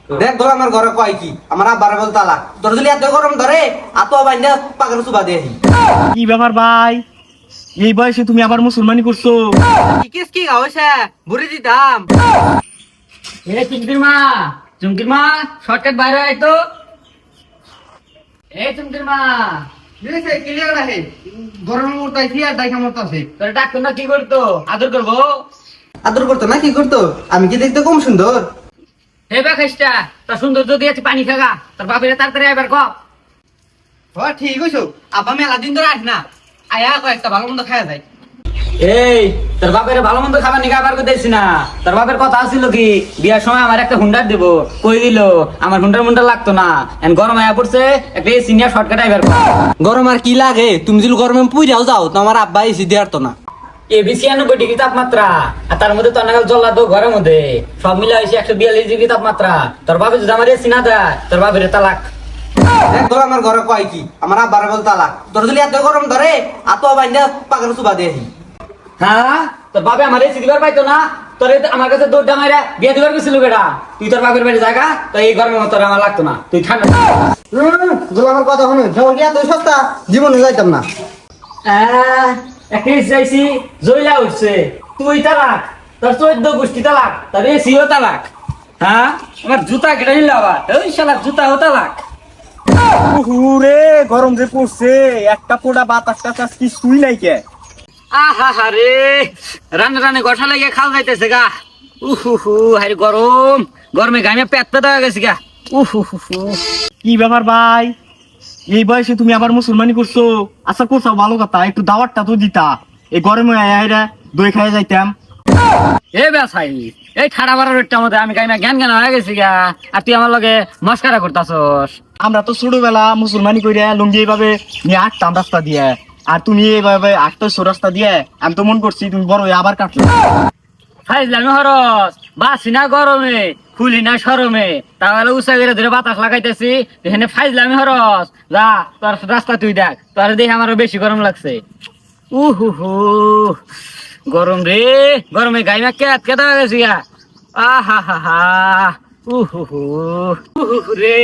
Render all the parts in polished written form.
দেখ ধর আমার ঘরে কয় কি আমার আব্বারে বল তালাক তোর যদি এত গরম ধরে আতো বাইন্দা পাগল সুবা দিয়ে কি ব্যাপার ভাই, এই বয়সে তুমি আবার মুসলমানি করছো? কি হইছে বুড়ি দিতাম এ চুমকির মা শর্টকাট বাইরে আয় তো। এই চুমকির মা, দিছে ক্লিয়ার রাখে গরম উঠাইছি আর ডাইখা মরতাছে তোর ডাক্তার না কি করতো? আদর করবো? আদর করতো না কি করতো? আমি কি দেখতে কম সুন্দর? হে বেখাইস্টা, তোর সৌন্দর্য দিয়েছে পানি খাগা, তোর বাপের তাড়াতাড়ি এবার ক। ও ঠিক হইছো আব্বা মেলা দিন ধরে আস না আয়া কয়েকটা ভালো মন্দ খাওয়া যায়। এই তোর বাপের ভালো মন্দ খাবার নিয়ে আবার করতেছি না। তোর বাপের কথা আসছিল কি বিয়ার সময় আমার একটা হুন্ডার দেব, কই দিল আমার হুন্ডার মুন্ডার লাগতো না, এখন গরম আয়া পড়ছে, একটা সিনিয়র শর্টকাট এবার গরম আর কি লাগে? তুমি যদি গরমে পুইরাও যাও তো আমার আব্বা এসি দিয়ে তো না। এবি 96 ডিগ্রি তাপমাত্রা, আর তার মধ্যে তোর নাগাল জল্লা তো ঘরের মধ্যে সব মিলে হয়েছে 142 ডিগ্রি তাপমাত্রা। তোর বাপে যদি আমার এসি না দেয় তোর বাপের তালাক। দেখ ধর আমার ঘরে কয় কি আমার আব্বারে বল তালাক তোর যদি এত গরম ধরে আতো বাইন্দা পাগল সুবা দিয়ে হ্যাঁ, তোর বাপে আমার এসি দিবার পাইতো না, তোর আমার কাছে দৌড় মাইরা বিয়ে দিবার গেছিল বেটা। তুই তোর বাপের বাড়ি জায়গা তো এই গরমের মতো আমার লাগতো না, তুই ঠান্ডা। আমার কথা শুনে জল কি এত সস্তা জীবনে যাইতাম না। একটা চাইছি জইলা উঠছে, তুই তালাক, তোর 14 গোষ্ঠী তালাক, তোর এসিও তালাক। হ্যাঁ, আমার জুতা কেটে নিল আবার, ওই শালা জুতাও তালাক। রে গরম যে পড়ছে, একটা পোড়া বাতাস টাতাস কি শুই নাই কে? আহা রে, রানে রানে গঠা লাগে খাল যাইতেছে গা। উহু হারি গরম, গরমে গামে পেট পেটা হয়ে গেছে গা। উহু কি ব্যাপার ভাই, এই বয়সে তুমি আবার মুসলমানি করছো? আচ্ছা করছো ভালো কথা, একটু দাওয়াতটা তো দিতা, এই গরমে আয়া দই খাইয়া যাইতাম। এ বেসাই, এই ঠাড়া বাড়ার রোডটার মধ্যে আমি গাইমা জ্ঞান জ্ঞান হয়ে গেছি গা, আর তুই আমার লগে মস্কারা করতাছস। আমরা তো ছোটবেলা মুসলমানি কইরা লুঙ্গি এইভাবে নিয়ে আটতাম রাস্তা দিয়ে, আর তুমি এইভাবে আটতেছো রাস্তা দিয়ে, আমি তো মন করছি তুমি বড় হয়ে আবার কাটলো। ফাইজলামি হরস, বাসি না গরমে খুলি না সরমে, তাহলে উষা করে ধরে বাতাস লাগাইতেছি, এখানে ফাইজলামি হরস। যা তোর রাস্তা তুই দেখ, তোর দেখে আমারও বেশি গরম লাগছে। উহু গরম রে, গরমে গাইমা কেত কেতা হয়ে গেছি গা। আহা হা হা উহু রে,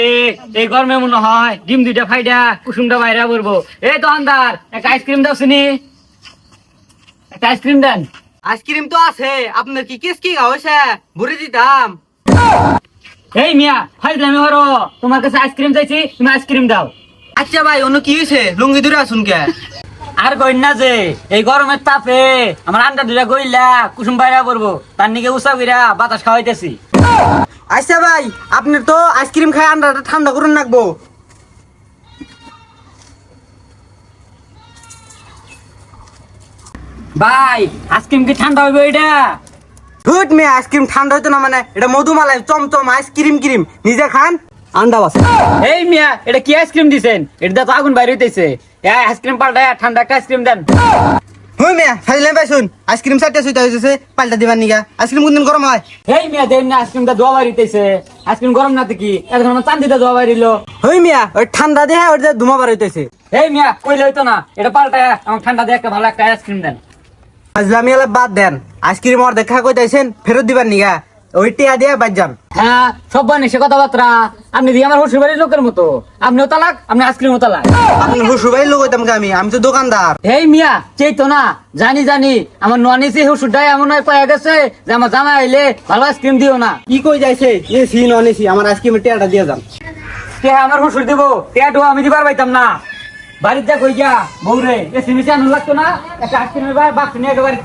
এই গরমে মনে হয় ডিম দুইটা ফাইডা কুসুমটা বাইরে পড়বো। এই তো আন্দার একটা আইসক্রিম দাও শুনি, একটা আইসক্রিম দেন। আইসক্রিম তো আছে, আপনার কি কি হয়েছে বুড়ি দিতাম। এই মিয়া ফাইজলামি হরো, তোমার কাছে আইসক্রিম চাইছি, তুমি আইসক্রিম দাও। আচ্ছা ভাই অন্য কি হয়েছে? লুঙ্গি দূরে আসুন কে? আর কইন না যে এই গরমের তাপে আমার আন্ডা দুটা গইলা কুসুম বাইরা পড়বো, তার নিকে উষা কইরা বাতাস খাওয়াইতেছি। আচ্ছা ভাই আপনার তো আইসক্রিম খাই আন্ডাটা ঠান্ডা করুন রাখবো। ভাই আইসক্রিম কি ঠান্ডা হইবে এটা? হুট মে আইসক্রিম ঠান্ডা হইতো না মানে? এটা মধুমালাই চমচম আইসক্রিম ক্রিম নিজে খান আন্ডা বাস। এই মিয়া এটা কি আইসক্রিম দিছেন? এটা তো আগুন বাইরে হইতেছে। এই আইসক্রিম পাল্টায় ঠান্ডা একটা আইসক্রিম দেন। হুই মে ফাইলে পাইছুন আইসক্রিম চারটা সুইটা হইছে পাল্টা দিবার নিগা। আইসক্রিম কোনদিন গরম হয়? এই মিয়া দেন না আইসক্রিমটা দোয়া বাইরিতেছে, আইসক্রিম গরম না তো কি এখন আমার চান্দিটা দোয়া বাইরিলো। হুই মিয়া ওই ঠান্ডা দেহে ওই ধুমা বার হইতেছে। এই মিয়া কইলে হইতো না, এটা পাল্টায় আমার ঠান্ডা দিয়ে একটা ভালো একটা আইসক্রিম দেন। আজলামি আলা বাদ দেন, আইসক্রিম অর দেখা কইতাইছেন ফেরত দিবার নিগা, ওই টিয়া দিয়ে বাদ যান। হ্যাঁ সব বানিয়েছে কথাবার্তা, আপনি দিয়ে আমার শ্বশুর বাড়ির লোকের মতো, আপনিও তালাক আপনি আইসক্রিমও তালাক। আপনি হুসুবাই লোক হইতাম আমি তো দোকানদার। এই মিয়া চেইতো না, জানি জানি আমার ননিসি হুসুরটাই এমন হয় কয়ে গেছে যে আমার জামা আইলে ভালো আইসক্রিম দিও না। কি কই যাইছে এ সি ননেসি আমার আইসক্রিমের টিয়াটা দিয়ে যান। কে আমার হুসুর দিব, টেয়াটো আমি দিবার পাইতাম না। বাড়িতে কই গিয়া বউরে এসি মিশে আনু লাগতো না, একটা আইসক্রিমের বাক্স নিয়ে একেবারে